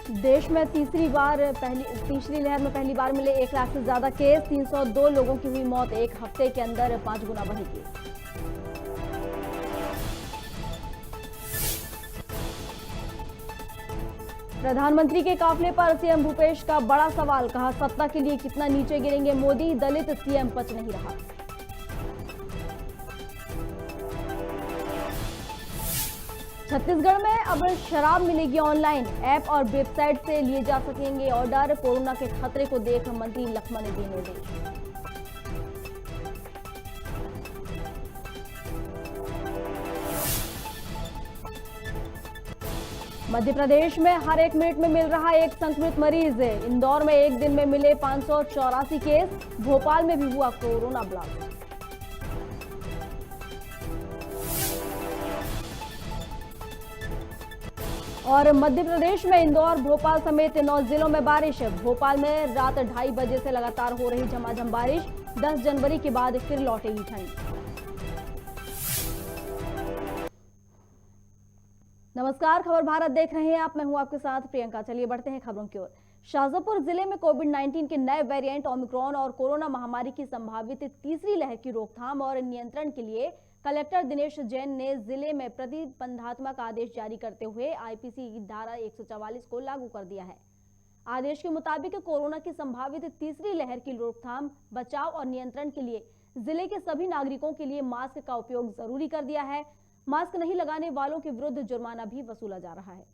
देश में तीसरी लहर में पहली बार मिले 1 लाख से ज्यादा केस। 302 लोगों की हुई मौत। एक हफ्ते के अंदर 5 गुना बढ़ेगी। प्रधानमंत्री के काफिले पर सीएम भूपेश का बड़ा सवाल। कहा, सत्ता के लिए कितना नीचे गिरेंगे मोदी। दलित सीएम पच नहीं रहा। छत्तीसगढ़ में अब शराब मिलेगी ऑनलाइन। ऐप और वेबसाइट से लिए जा सकेंगे ऑर्डर। कोरोना के खतरे को देख मंत्री लखमा ने दिए निर्देश। मध्य प्रदेश में हर 1 मिनट में मिल रहा एक संक्रमित मरीज। इंदौर में एक दिन में मिले 584 केस। भोपाल में भी हुआ कोरोना ब्लास्ट। और मध्य प्रदेश में इंदौर, भोपाल समेत 9 जिलों में बारिश। भोपाल में रात 2:30 बजे से लगातार हो रही झमाझम बारिश। 10 जनवरी के बाद फिर लौटेगी ठंड। नमस्कार, खबर भारत देख रहे हैं आप। मैं हूं आपके साथ प्रियंका। चलिए बढ़ते हैं खबरों की ओर। शाजापुर जिले में कोविड-19 के नए वेरिएंट ओमिक्रॉन और कोरोना महामारी की संभावित तीसरी लहर की रोकथाम और नियंत्रण के लिए कलेक्टर दिनेश जैन ने जिले में प्रतिबंधात्मक आदेश जारी करते हुए आईपीसी की धारा 144 को लागू कर दिया है। आदेश के मुताबिक कोरोना की संभावित तीसरी लहर की रोकथाम, बचाव और नियंत्रण के लिए जिले के सभी नागरिकों के लिए मास्क का उपयोग जरूरी कर दिया है। मास्क नहीं लगाने वालों के विरुद्ध जुर्माना भी वसूला जा रहा है।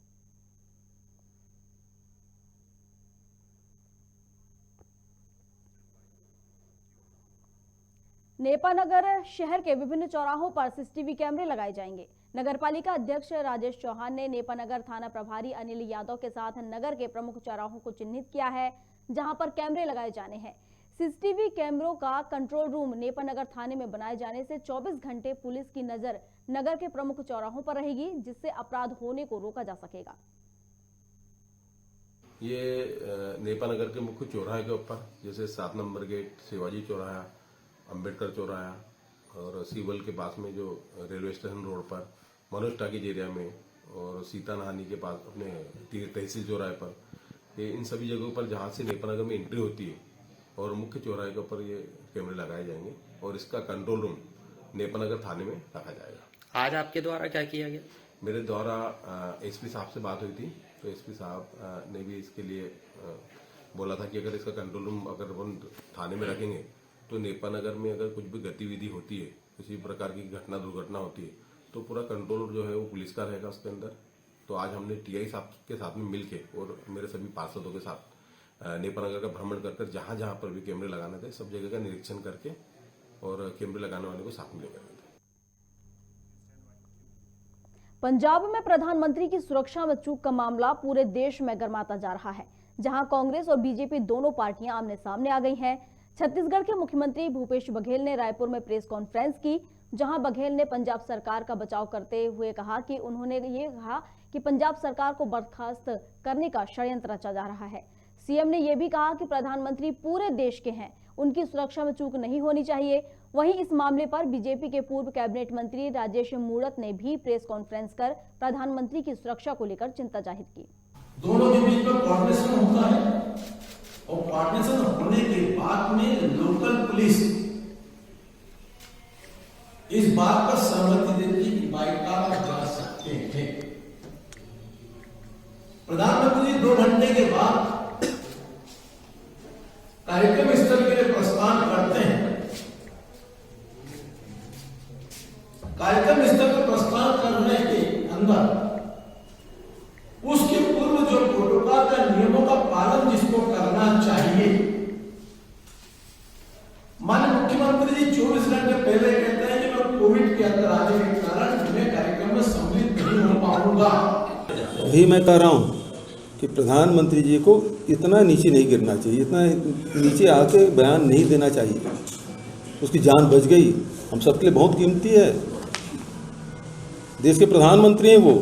नेपानगर शहर के विभिन्न चौराहों पर सीसीटीवी कैमरे लगाए जाएंगे। नगरपालिका अध्यक्ष राजेश चौहान ने नेपानगर थाना प्रभारी अनिल यादव के साथ नगर के प्रमुख चौराहों को चिन्हित किया है, जहां पर कैमरे लगाए जाने हैं। सीसीटीवी कैमरों का कंट्रोल रूम नेपानगर थाने में बनाए जाने से 24 घंटे पुलिस की नजर नगर के प्रमुख चौराहों पर रहेगी, जिससे अपराध होने को रोका जा सकेगा। ये नेपानगर के मुख्य चौराहे के ऊपर, जैसे 7 नंबर गेट, शिवाजी चौराहा, अंबेडकर चौराहा और सीवल के पास में जो रेलवे स्टेशन रोड पर, मनोज टाकीज एरिया में और सीता नहानी के पास अपने तहसील चौराहे पर, ये इन सभी जगहों पर जहां से नेपानगर में एंट्री होती है और मुख्य चौराहे के ऊपर ये कैमरे लगाए जाएंगे और इसका कंट्रोल रूम नेपानगर थाने में रखा जाएगा। आज आपके द्वारा क्या किया गया? मेरे द्वारा एसपी साहब से बात हुई थी, तो एसपी साहब ने भी इसके लिए बोला था कि अगर इसका कंट्रोल रूम अगर अपन थाने में रखेंगे तो नेपानगर में अगर कुछ भी गतिविधि होती है, किसी प्रकार की घटना दुर्घटना होती है, तो पूरा कंट्रोल जो है वो पुलिस का रहेगा उसके अंदर। तो आज हमने टीआई साहब के साथ में मिलके और मेरे सभी पार्षदों के साथ नेपानगर का भ्रमण कर जहां जहां पर भी कैमरे लगाने थे सब जगह का निरीक्षण करके और कैमरे लगाने वाले को साथ में लेकर गए। पंजाब में प्रधानमंत्री की सुरक्षा में चूक का मामला पूरे देश में गर्माता जा रहा है, जहां कांग्रेस और बीजेपी दोनों पार्टियां आमने सामने आ गई हैं। छत्तीसगढ़ के मुख्यमंत्री भूपेश बघेल ने रायपुर में प्रेस कॉन्फ्रेंस की, जहां बघेल ने पंजाब सरकार का बचाव करते हुए कहा कि उन्होंने ये कहा कि पंजाब सरकार को बर्खास्त करने का षड्यंत्र रचा जा रहा है। सीएम ने यह भी कहा कि प्रधानमंत्री पूरे देश के हैं, उनकी सुरक्षा में चूक नहीं होनी चाहिए। वहीं इस मामले पर बीजेपी के पूर्व कैबिनेट मंत्री राजेश मूणत ने भी प्रेस कॉन्फ्रेंस कर प्रधानमंत्री की सुरक्षा को लेकर चिंता जाहिर की। दोनों के बीच में कोऑर्डिनेशन होता है और कोऑर्डिनेशन होने के बाद में लोकल पुलिस इस बात पर सहमति देती कि बाईकाट जा सकते हैं। प्रधानमंत्री 2 घंटे के बाद कार्यक्रम स्थल के लिए प्रस्थान करते हैं। कार्यक्रम स्थल पर प्रस्थान करने के अंदर उसके पूर्व जो प्रोटोकॉल का नियमों का पालन जिसको करना चाहिए, माननीय मुख्यमंत्री जी 24 घंटे पहले कहते हैं कि मैं कोविड के अंदर आने के कारण मैं कार्यक्रम में सम्मिलित नहीं हो पाऊंगा। अभी मैं कह रहा हूं कि प्रधानमंत्री जी को इतना नीचे नहीं गिरना चाहिए, इतना नीचे आके बयान नहीं देना चाहिए। उसकी जान बच गई, हम सबके लिए बहुत कीमती है। देश के प्रधानमंत्री हैं वो,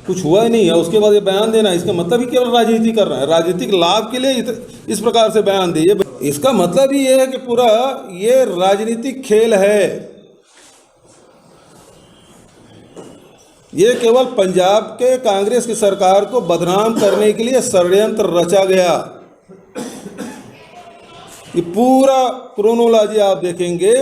कुछ हुआ ही नहीं है उसके बाद ये बयान देना, इसका मतलब ही केवल राजनीति कर रहा है, राजनीतिक लाभ के लिए इस प्रकार से बयान दिए। इसका मतलब ही ये है कि पूरा ये राजनीतिक खेल है। ये केवल पंजाब के कांग्रेस की सरकार को बदनाम करने के लिए षड्यंत्र रचा गया। ये पूरा क्रोनोलॉजी आप देखेंगे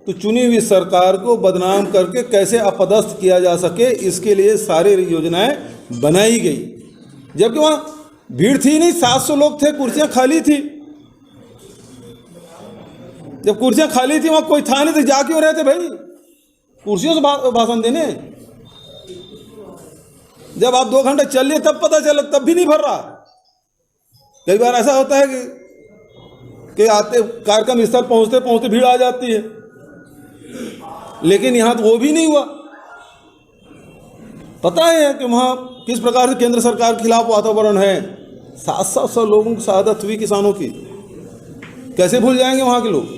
तो चुनी हुई सरकार को बदनाम करके कैसे अपदस्थ किया जा सके, इसके लिए सारी योजनाएं बनाई गई। जबकि वहाँ भीड़ थी नहीं, 700 लोग थे, कुर्सियां खाली थी। जब कुर्सियां खाली थी वहाँ कोई था नहीं तो जा क्यों रहे थे भाई कुर्सियों से भाषण देने? जब आप 2 घंटे चल लिए तब पता चला, तब भी नहीं भर रहा। कई बार ऐसा होता है कि आते कार्यक्रम स्थल पहुंचते पहुंचते भीड़ आ जाती है, लेकिन यहां तो वो भी नहीं हुआ। पता है कि वहां किस प्रकार से केंद्र सरकार के खिलाफ वातावरण है। 700 लोगों की शहादत हुई किसानों की, कैसे भूल जाएंगे वहां के लोग।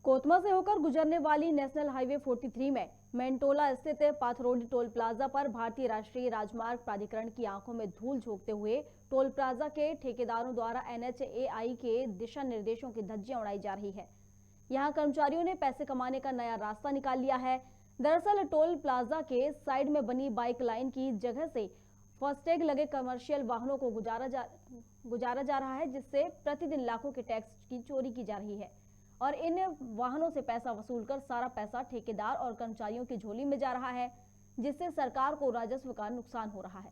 कोतमा से होकर गुजरने वाली नेशनल हाईवे 43 में मेंटोला स्थित पाथरोडी टोल प्लाजा पर भारतीय राष्ट्रीय राजमार्ग प्राधिकरण की आंखों में धूल झोंकते हुए टोल प्लाजा के ठेकेदारों द्वारा NHAI के दिशा निर्देशों की धज्जियां उड़ाई जा रही है। यहां कर्मचारियों ने पैसे कमाने का नया रास्ता निकाल लिया है। दरअसल टोल प्लाजा के साइड में बनी बाइक लाइन की जगह से फास्टैग लगे कमर्शियल वाहनों को गुजारा जा रहा है, जिससे प्रतिदिन लाखों के टैक्स की चोरी की जा रही है और इन वाहनों से पैसा वसूलकर सारा पैसा ठेकेदार और कर्मचारियों की झोली में जा रहा है, जिससे सरकार को राजस्व का नुकसान हो रहा है।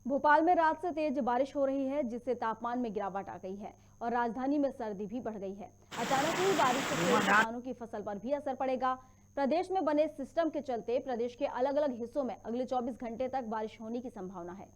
भोपाल में रात से तेज बारिश हो रही है, जिससे तापमान में गिरावट आ गई है और राजधानी में सर्दी भी बढ़ गई है। अचानक हुई बारिश से किसानों की फसल पर भी असर पड़ेगा। प्रदेश में बने सिस्टम के चलते प्रदेश के अलग अलग हिस्सों में अगले 24 घंटे तक बारिश होने की संभावना है।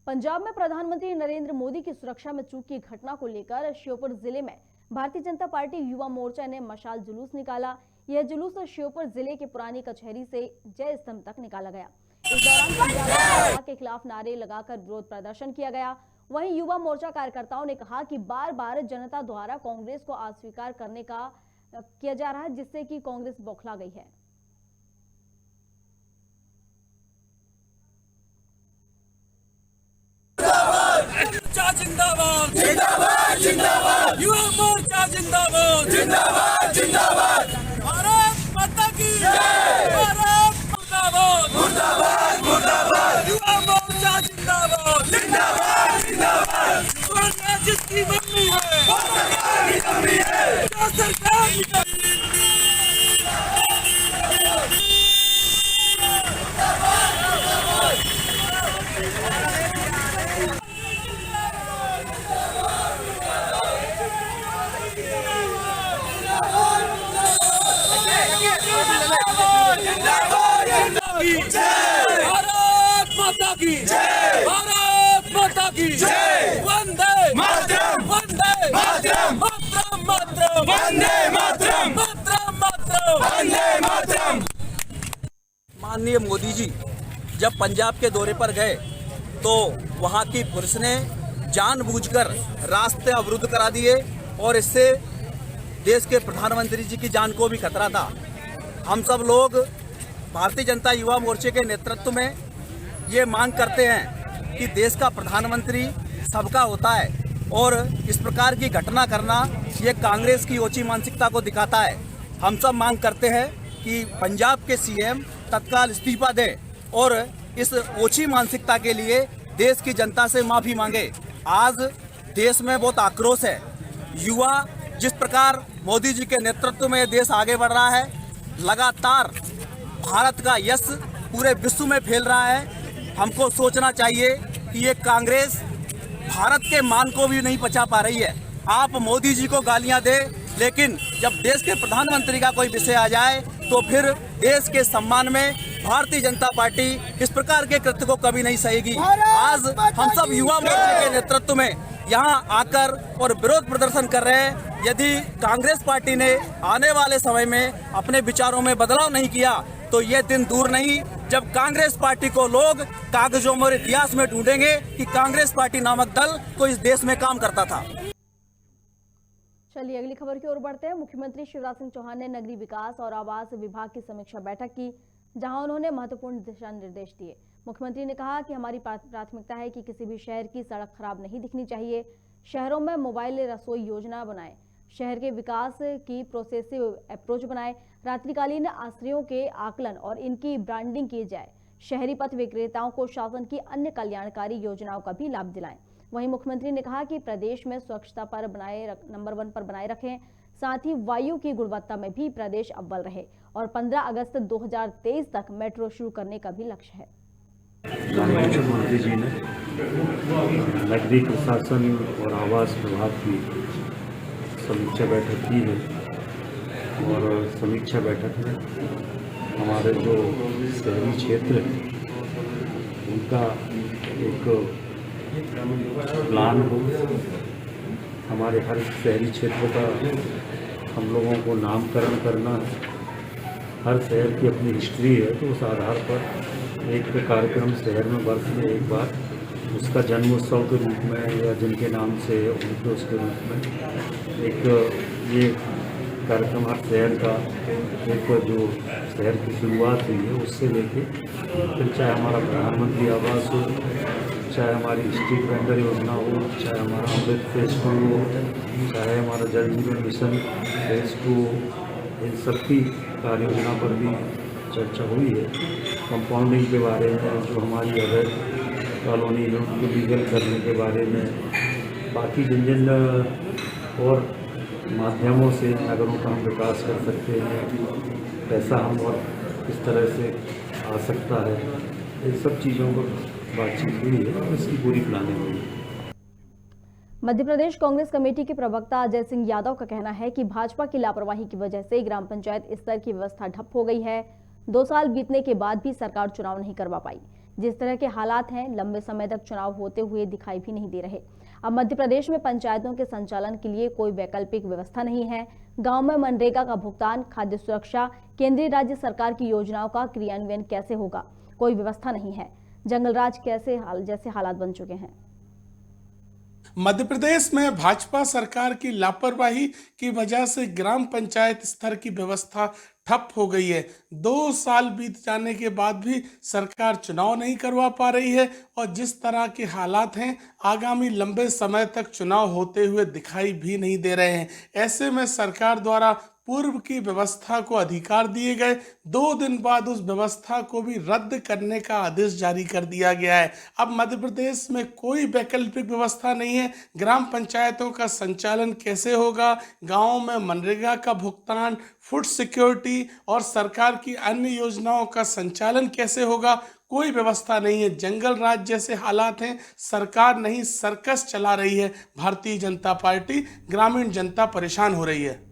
पंजाब में प्रधानमंत्री नरेंद्र मोदी की सुरक्षा में चूक की घटना को लेकर श्योपुर जिले में भारतीय जनता पार्टी युवा मोर्चा ने मशाल जुलूस निकाला। यह जुलूस श्योपुर जिले के पुरानी कचहरी से जय स्तंभ तक निकाला गया। इस दौरान पंजाब सरकार के खिलाफ नारे लगाकर विरोध प्रदर्शन किया गया। वहीं युवा मोर्चा कार्यकर्ताओं ने कहा कि बार बार जनता द्वारा कांग्रेस को अस्वीकार करने का किया जा रहा है, जिससे कि कांग्रेस बौखला गई है। जिंदाबाद जिंदाबाद जिंदाबाद युवा मोर्चा जिंदाबाद जिंदाबाद जिंदाबाद भारत माता की जय भारत मुर्दाबाद मुर्दाबाद मुर्दाबाद युवा मोर्चा जिंदाबाद जिंदाबाद जिंदाबाद सोनिया जिसकी मम्मी है वो सरकार की मम्मी है जो सरकार की भारत माता की जय भारत माता की जय वंदे मातरम वंदे मातरम मातरम मातरम वंदे मातरम मातरम मातरम वंदे मातरम। माननीय मोदी जी जब पंजाब के दौरे पर गए तो वहां की पुलिस ने जानबूझकर रास्ते अवरुद्ध करा दिए और इससे देश के प्रधानमंत्री जी की जान को भी खतरा था। हम सब लोग भारतीय जनता युवा मोर्चे के नेतृत्व में ये मांग करते हैं कि देश का प्रधानमंत्री सबका होता है और इस प्रकार की घटना करना ये कांग्रेस की ओछी मानसिकता को दिखाता है। हम सब मांग करते हैं कि पंजाब के सीएम तत्काल इस्तीफा दें और इस ओछी मानसिकता के लिए देश की जनता से माफ़ी मांगे। आज देश में बहुत आक्रोश है। युवा जिस प्रकार मोदी जी के नेतृत्व में देश आगे बढ़ रहा है, लगातार भारत का यश पूरे विश्व में फैल रहा है। हमको सोचना चाहिए कि ये कांग्रेस भारत के मान को भी नहीं बचा पा रही है। आप मोदी जी को गालियां दे, लेकिन जब देश के प्रधानमंत्री का कोई विषय आ जाए तो फिर देश के सम्मान में भारतीय जनता पार्टी इस प्रकार के कृत्य को कभी नहीं सहेगी। आज हम सब युवा मोर्चे के नेतृत्व में यहाँ आकर और विरोध प्रदर्शन कर रहे हैं। यदि कांग्रेस पार्टी ने आने वाले समय में अपने विचारों में बदलाव नहीं किया तो ये दिन दूर नहीं जब कांग्रेस पार्टी को लोग कागजों में और इतिहास में ढूंढेंगे कि कांग्रेस पार्टी नामक दल को इस देश में काम करता था। चलिए अगली खबर की ओर बढ़ते हैं। मुख्यमंत्री शिवराज सिंह चौहान ने नगरीय विकास और आवास विभाग की समीक्षा बैठक की, जहां उन्होंने महत्वपूर्ण दिशा निर्देश दिए। मुख्यमंत्री ने कहा कि हमारी प्राथमिकता है कि किसी भी शहर की सड़क खराब नहीं दिखनी चाहिए। शहरों में मोबाइल रसोई योजना बनाएं, शहर के विकास की प्रोसेसिव अप्रोच बनाएं, रात्रिकालीन आश्रयों के आकलन और इनकी ब्रांडिंग की जाए। शहरी पथ विक्रेताओं को शासन की अन्य कल्याणकारी योजनाओं का भी लाभ दिलाएं। वहीं मुख्यमंत्री ने कहा कि प्रदेश में स्वच्छता पर नंबर 1 पर बनाए रखें, साथ ही वायु की गुणवत्ता में भी प्रदेश अव्वल रहे और 15 अगस्त 2023 तक मेट्रो शुरू करने का भी लक्ष्य है। मुख्यमंत्री जी ने नगरीय प्रशासन और आवास विभाग की समीक्षा बैठक की है और समीक्षा बैठक में हमारे जो शहरी क्षेत्र हैं उनका एक प्लान हो, हमारे हर शहरी क्षेत्र का हम लोगों को नामकरण करना है। हर शहर की अपनी हिस्ट्री है, तो उस आधार पर एक कार्यक्रम शहर में वर्ष में एक बार उसका जन्मोत्सव के रूप में या जिनके नाम से उनके उसके रूप में एक ये कार्यक्रम हर शहर का एक जो शहर की शुरुआत हुई है उससे लेके फिर चाहे हमारा प्रधानमंत्री आवास हो, चाहे हमारी स्ट्रीट वेंडर योजना हो, चाहे हमारा अमृत फेज 2 हो, चाहे हमारा जल जीवन मिशन फेज 2 हो, इन सबकी कार्य योजना पर भी चर्चा हुई है। कंपाउंडिंग के बारे में, जो हमारी अवैध कॉलोनी है उनको लीगल करने के बारे में, बाकी जिन जिन और माध्यमों से नगरों का हम विकास कर सकते हैं, पैसा हम और किस तरह से आ सकता है, इन सब चीज़ों पर बातचीत हुई है और इसकी पूरी प्लानिंग हुई है। मध्य प्रदेश कांग्रेस कमेटी के प्रवक्ता अजय सिंह यादव का कहना है कि भाजपा की लापरवाही की वजह से ग्राम पंचायत स्तर की व्यवस्था ठप हो गई है। 2 साल बीतने के बाद भी सरकार चुनाव नहीं करवा पाई। जिस तरह के हालात हैं, लंबे समय तक चुनाव होते हुए दिखाई भी नहीं दे रहे। अब मध्य प्रदेश में पंचायतों के संचालन के लिए कोई वैकल्पिक व्यवस्था नहीं है। गांव में मनरेगा का भुगतान, खाद्य सुरक्षा, केंद्रीय राज्य सरकार की योजनाओं का क्रियान्वयन कैसे होगा, कोई व्यवस्था नहीं है। जंगलराज जैसे हालात बन चुके हैं। मध्य प्रदेश में भाजपा सरकार की लापरवाही की वजह से ग्राम पंचायत स्तर की व्यवस्था ठप हो गई है। 2 साल बीत जाने के बाद भी सरकार चुनाव नहीं करवा पा रही है और जिस तरह के हालात हैं, आगामी लंबे समय तक चुनाव होते हुए दिखाई भी नहीं दे रहे हैं। ऐसे में सरकार द्वारा पूर्व की व्यवस्था को अधिकार दिए गए, 2 दिन बाद उस व्यवस्था को भी रद्द करने का आदेश जारी कर दिया गया है। अब मध्य प्रदेश में कोई वैकल्पिक व्यवस्था नहीं है। ग्राम पंचायतों का संचालन कैसे होगा, गाँव में मनरेगा का भुगतान, फूड सिक्योरिटी और सरकार की अन्य योजनाओं का संचालन कैसे होगा, कोई व्यवस्था नहीं है। जंगल राज जैसे हालात हैं। सरकार नहीं, सर्कस चला रही है भारतीय जनता पार्टी। ग्रामीण जनता परेशान हो रही है।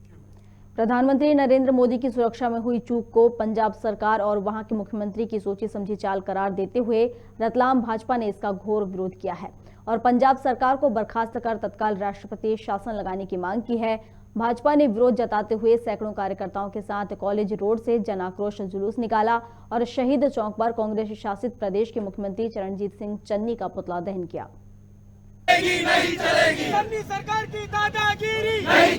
प्रधानमंत्री नरेंद्र मोदी की सुरक्षा में हुई चूक को पंजाब सरकार और वहां के मुख्यमंत्री की सोची समझी चाल करार देते हुए रतलाम भाजपा ने इसका घोर विरोध किया है और पंजाब सरकार को बर्खास्त कर तत्काल राष्ट्रपति शासन लगाने की मांग की है। भाजपा ने विरोध जताते हुए सैकड़ों कार्यकर्ताओं के साथ कॉलेज रोड से जन आक्रोश जुलूस निकाला और शहीद चौक पर कांग्रेस शासित प्रदेश के मुख्यमंत्री चरणजीत सिंह चन्नी का पुतला दहन किया। नहीं चलेगी चन्नी सरकार की दादागिरी, नहीं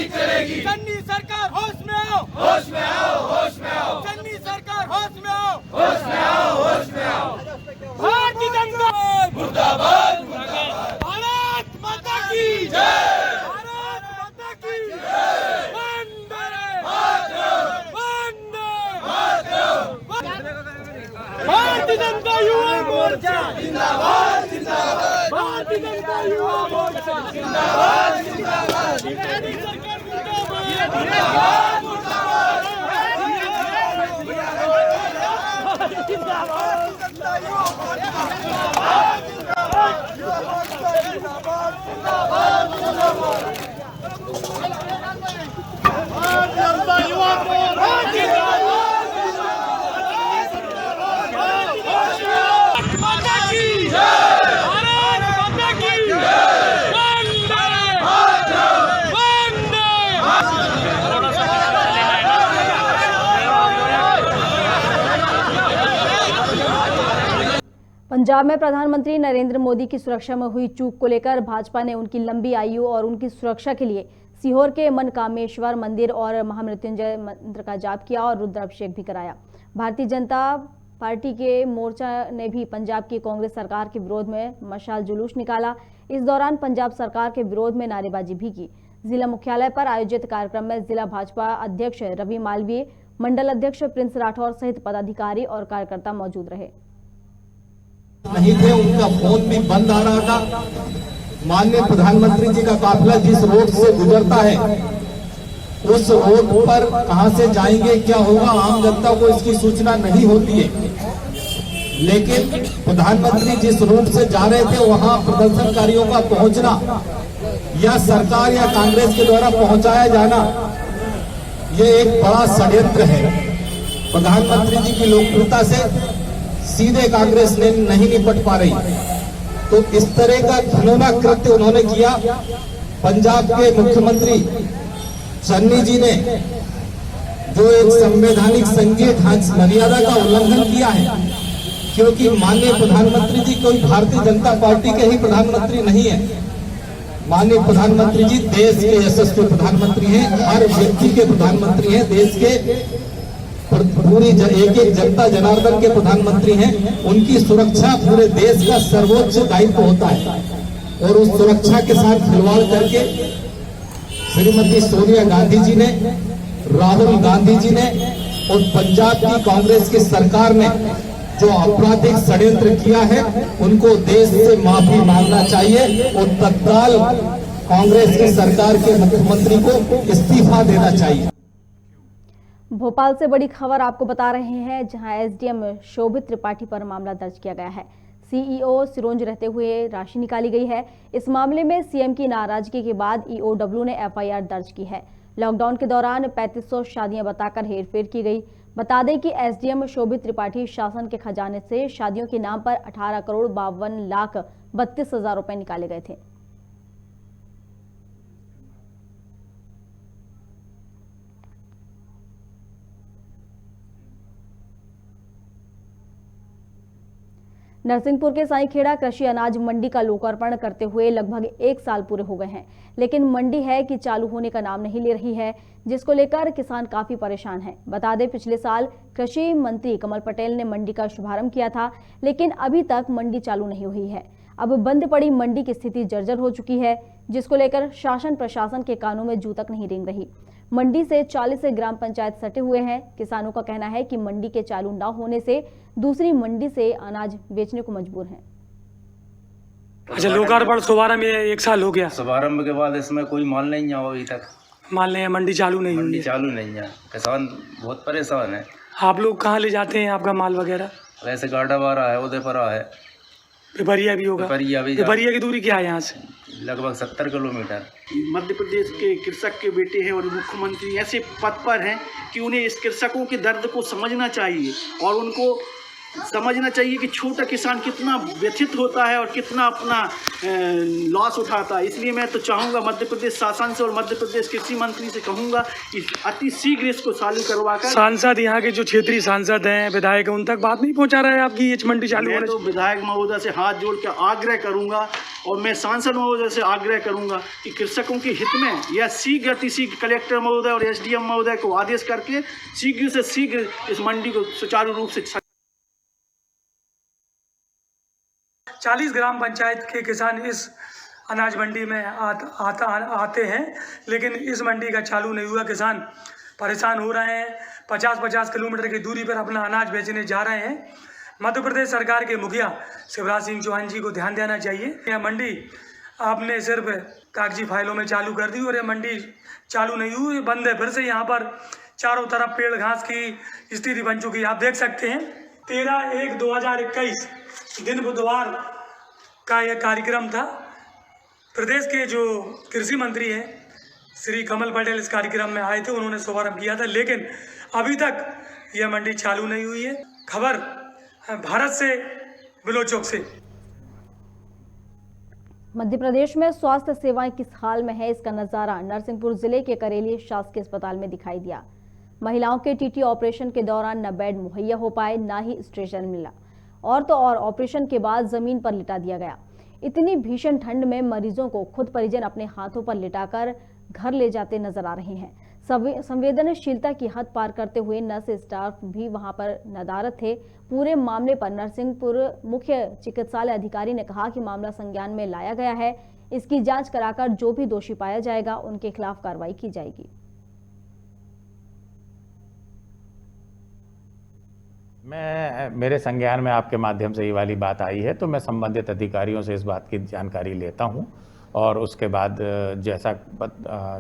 चलेगी चन्नी सरकार होश में आओ, होश में आओ, होश में आओ, चन्नी सरकार होश में आओ, होश में आओ, होश में आओ। भारतीय जनता मुर्दाबाद, भारत माता की जय, भारत माता की जय, वंदे मातरम, वंदे मातरम। भारतीय जनता युवा मोर्चा जिंदाबाद, जिंदाबाद। भारतीय जनता युवा मोर्चा जिंदाबाद, जिंदाबाद। सरकार मुर्दाबाद, मुर्दाबाद। पंजाब में प्रधानमंत्री नरेंद्र मोदी की सुरक्षा में हुई चूक को लेकर भाजपा ने उनकी लंबी आयु और उनकी सुरक्षा के लिए सीहोर के मनकामेश्वर मंदिर और महामृत्युंजय मंत्र का जाप किया और रुद्राभिषेक भी कराया। भारतीय जनता पार्टी के मोर्चा ने भी पंजाब की कांग्रेस सरकार के विरोध में मशाल जुलूस निकाला। इस दौरान पंजाब सरकार के विरोध में नारेबाजी भी की। जिला मुख्यालय पर आयोजित कार्यक्रम में जिला भाजपा अध्यक्ष रवि मालवीय, मंडल अध्यक्ष प्रिंस राठौर सहित पदाधिकारी और कार्यकर्ता मौजूद रहे। नहीं थे, उनका फोन भी बंद आ रहा था। माननीय प्रधानमंत्री जी का काफिला जिस रोड से गुजरता है उस रोड पर कहां से जाएंगे, क्या होगा, आम जनता को इसकी सूचना नहीं होती है। लेकिन प्रधानमंत्री जिस रूट से जा रहे थे वहां प्रदर्शनकारियों का पहुंचना या सरकार या कांग्रेस के द्वारा पहुंचाया जाना, ये एक बड़ा षड्यंत्र है। प्रधानमंत्री जी की लोकप्रियता से सीधे कांग्रेस ने नहीं निपट पा रही, तो इस तरह का घिनौना कृत्य उन्होंने किया। पंजाब के मुख्यमंत्री चन्नी जी ने जो एक संवैधानिक संघीय मर्यादा का उल्लंघन किया है, क्योंकि माननीय प्रधानमंत्री जी कोई भारतीय जनता पार्टी के ही प्रधानमंत्री नहीं है। माननीय प्रधानमंत्री जी देश के यशस्वी प्रधानमंत्री हैं, हर व्यक्ति के प्रधानमंत्री हैं, देश के पूरी एक जनता जनार्दन के प्रधानमंत्री हैं। उनकी सुरक्षा पूरे देश का सर्वोच्च दायित्व होता है और उस सुरक्षा के साथ खिलवाड़ करके श्रीमती सोनिया गांधी जी ने, राहुल गांधी जी ने और पंजाब की कांग्रेस की सरकार ने जो आपराधिक षड्यंत्र किया है, उनको देश से माफी मांगना चाहिए और तत्काल कांग्रेस की सरकार के मुख्यमंत्री को इस्तीफा देना चाहिए। भोपाल से बड़ी खबर आपको बता रहे हैं, जहां एसडीएम शोभित त्रिपाठी पर मामला दर्ज किया गया है। सीईओ सिरोंज रहते हुए राशि निकाली गई है। इस मामले में सीएम की नाराजगी के बाद ईओडब्ल्यू ने एफआईआर दर्ज की है। लॉकडाउन के दौरान 3500 शादियां बताकर हेरफेर की गई। बता दें कि एसडीएम शोभित त्रिपाठी शासन के खजाने से शादियों के नाम पर 18,52,32,000 रुपए निकाले गए थे। नरसिंहपुर के साईखेड़ा कृषि अनाज मंडी का लोकार्पण करते हुए लगभग 1 साल पूरे हो गए हैं, लेकिन मंडी है कि चालू होने का नाम नहीं ले रही है, जिसको लेकर किसान काफी परेशान हैं। बता दें, पिछले साल कृषि मंत्री कमल पटेल ने मंडी का शुभारंभ किया था, लेकिन अभी तक मंडी चालू नहीं हुई है। अब बंद पड़ी मंडी की स्थिति जर्जर हो चुकी है, जिसको लेकर शासन प्रशासन के कानों में जू तक नहीं रेंग रही। मंडी से 40 से ग्राम पंचायत सटे हुए हैं। किसानों का कहना है कि मंडी के चालू न होने से दूसरी मंडी से अनाज बेचने को मजबूर हैं। अच्छा, लोकार्पण शुभारंभ 1 साल हो गया। शुभारंभ के बाद इसमें कोई माल नहीं आया अभी तक। मान लें मंडी चालू नहीं हुई मंडी है। चालू नहीं है, किसान बहुत परेशान है। आप लोग कहाँ ले जाते हैं आपका माल वगैरह? वैसे गाडावारा है, उदयपुरा है, पिपरिया भी होगा। पिपरिया की दूरी क्या है यहाँ से? लगभग 70 किलोमीटर। मध्य प्रदेश के कृषक के बेटे हैं और मुख्यमंत्री ऐसे पद पर हैं कि उन्हें इस कृषकों के दर्द को समझना चाहिए और उनको समझना चाहिए कि छोटा किसान कितना व्यथित होता है और कितना अपना लॉस उठाता है। इसलिए मैं तो चाहूँगा मध्य प्रदेश शासन से और मध्य प्रदेश कृषि मंत्री से कहूँगा कि अति शीघ्र इसको चालू करवाकर। सांसद यहाँ के जो क्षेत्रीय सांसद हैं, विधायक, उन तक बात नहीं पहुँचा रहा है आपकी ये मंडी चालू होने? मैं तो विधायक महोदय से हाथ जोड़ के आग्रह करूँगा और मैं सांसद महोदय से आग्रह करूँगा कि कृषकों के हित में यह शीघ्र अतिशीघ्र कलेक्टर महोदय और एसडीएम महोदय को आदेश करके शीघ्र से शीघ्र इस मंडी को सुचारू रूप से 40 ग्राम पंचायत के किसान इस अनाज मंडी में आते हैं, लेकिन इस मंडी का चालू नहीं हुआ। किसान परेशान हो रहे हैं। 50-50 किलोमीटर की दूरी पर अपना अनाज बेचने जा रहे हैं। मध्य प्रदेश सरकार के मुखिया शिवराज सिंह चौहान जी को ध्यान देना चाहिए। यह मंडी आपने सिर्फ कागजी फाइलों में चालू कर दी और यह मंडी चालू नहीं हुई, बंद है। फिर से यहाँ पर चारों तरफ पेड़ घास की स्थिति बन चुकी है, आप देख सकते हैं। 13/1/2021 दिन बुधवार का यह कार्यक्रम था। प्रदेश के जो कृषि मंत्री हैं श्री कमल पटेल इस कार्यक्रम में आए थे, उन्होंने शुभारंभ किया था, लेकिन अभी तक यह मंडी चालू नहीं हुई है। खबर भारत से बिलोचौक से। मध्य प्रदेश में स्वास्थ्य सेवाएं किस हाल में है, इसका नजारा नरसिंहपुर जिले के करेली शासकीय अस्पताल में दिखाई दिया। महिलाओं के टीटी ऑपरेशन के दौरान न बेड मुहैया हो पाए, न ही स्ट्रेचर मिला। और तो और ऑपरेशन के बाद जमीन पर लिटा दिया गया। इतनी भीषण ठंड में मरीजों को खुद परिजन अपने हाथों पर लिटाकर घर ले जाते नजर आ रहे हैं। संवेदनशीलता की हद पार करते हुए नर्स स्टाफ भी वहां पर नदारद थे। पूरे मामले पर नरसिंहपुर मुख्य चिकित्सालय अधिकारी ने कहा कि मामला संज्ञान में लाया गया है। इसकी जांच कराकर जो भी दोषी पाया जाएगा उनके खिलाफ कार्रवाई की जाएगी। मेरे संज्ञान में आपके माध्यम से ये वाली बात आई है तो मैं संबंधित अधिकारियों से इस बात की जानकारी लेता हूं और उसके बाद जैसा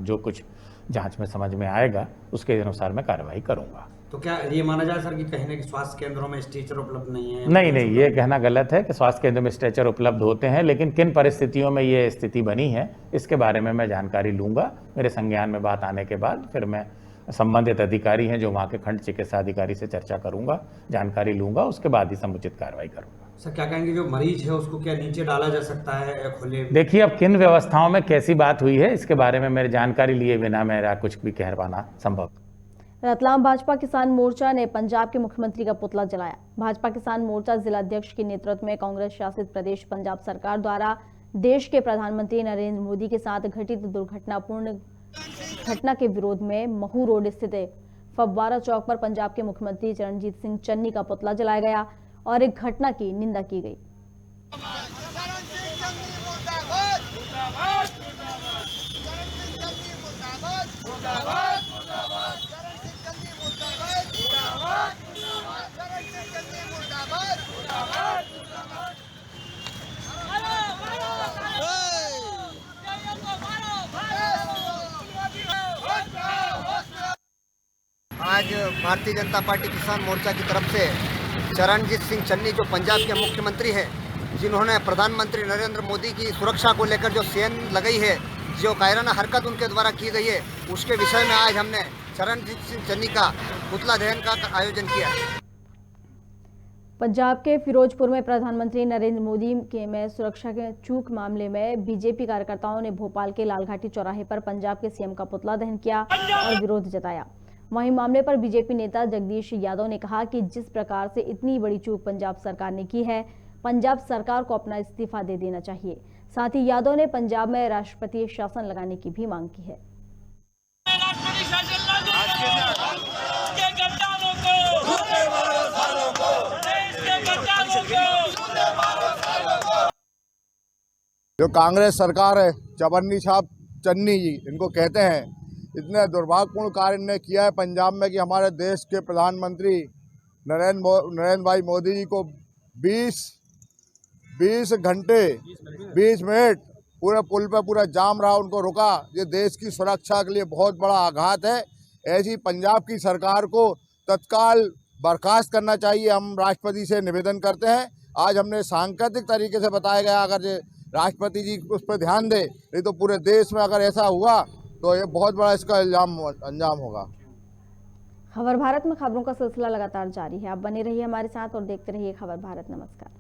जो कुछ जांच में समझ में आएगा उसके अनुसार मैं कार्रवाई करूंगा। तो क्या ये माना जाए सर कि कहीं ना स्वास्थ्य केंद्रों में स्ट्रेचर उपलब्ध नहीं है? नहीं, ये कहना गलत है कि स्वास्थ्य केंद्र में स्ट्रेचर उपलब्ध होते हैं, लेकिन किन परिस्थितियों में ये स्थिति बनी है इसके बारे में मैं जानकारी लूंगा। मेरे संज्ञान में बात आने के बाद फिर मैं संबंधित अधिकारी हैं जो वहाँ के खंड चिकित्सा अधिकारी से चर्चा करूंगा, जानकारी लूंगा, उसके बाद ही समुचित कार्रवाई करूंगा। सर क्या कहेंगे जो मरीज है उसको क्या नीचे डाला जा सकता है या खुले? देखिए अब किन व्यवस्थाओं में कैसी बात हुई है इसके बारे में मेरी जानकारी लिए बिना मेरा कुछ भी कह पाना संभव। रतलाम भाजपा किसान मोर्चा ने पंजाब के मुख्यमंत्री का पुतला जलाया। भाजपा किसान मोर्चा जिला अध्यक्ष के नेतृत्व में कांग्रेस शासित प्रदेश पंजाब सरकार द्वारा देश के प्रधानमंत्री नरेंद्र मोदी के साथ घटित दुर्घटनापूर्ण घटना के विरोध में महू रोड स्थित फव्वारा चौक पर पंजाब के मुख्यमंत्री चरणजीत सिंह चन्नी का पुतला जलाया गया और एक घटना की निंदा की गई। आज भारतीय जनता पार्टी किसान मोर्चा की तरफ से चरणजीत सिंह चन्नी जो पंजाब के मुख्यमंत्री हैं, जिन्होंने प्रधानमंत्री नरेंद्र मोदी की सुरक्षा को लेकर जो सेन लगाई है, जो कायराना हरकत उनके द्वारा की गई है, उसके विषय में आज हमने चरणजीत सिंह चन्नी का पुतला दहन का आयोजन किया। पंजाब के फिरोजपुर में प्रधानमंत्री नरेंद्र मोदी के में सुरक्षा के चूक मामले में बीजेपी कार्यकर्ताओं ने भोपाल के लालघाटी चौराहे पर पंजाब के सीएम का पुतला दहन किया और विरोध जताया। वहीं मामले पर बीजेपी नेता जगदीश यादव ने कहा कि जिस प्रकार से इतनी बड़ी चूक पंजाब सरकार ने की है, पंजाब सरकार को अपना इस्तीफा दे देना चाहिए। साथ ही यादव ने पंजाब में राष्ट्रपति शासन लगाने की भी मांग की है। जो कांग्रेस सरकार है, चवन्नी साहब चन्नी जी इनको कहते हैं, इतने दुर्भाग्यपूर्ण कार्य ने किया है पंजाब में कि हमारे देश के प्रधानमंत्री नरेंद्र भाई मोदी जी को 20 घंटे 20 मिनट पूरे पुल पे पूरा जाम रहा, उनको रुका। ये देश की सुरक्षा के लिए बहुत बड़ा आघात है। ऐसी पंजाब की सरकार को तत्काल बर्खास्त करना चाहिए। हम राष्ट्रपति से निवेदन करते हैं। आज हमने सांकेतिक तरीके से बताया गया, अगर राष्ट्रपति जी उस पर ध्यान दे, नहीं तो पूरे देश में अगर ऐसा हुआ तो ये बहुत बड़ा इसका अंजाम होगा। खबर भारत में खबरों का सिलसिला लगातार जारी है। आप बने रहिए हमारे साथ और देखते रहिए खबर भारत। नमस्कार।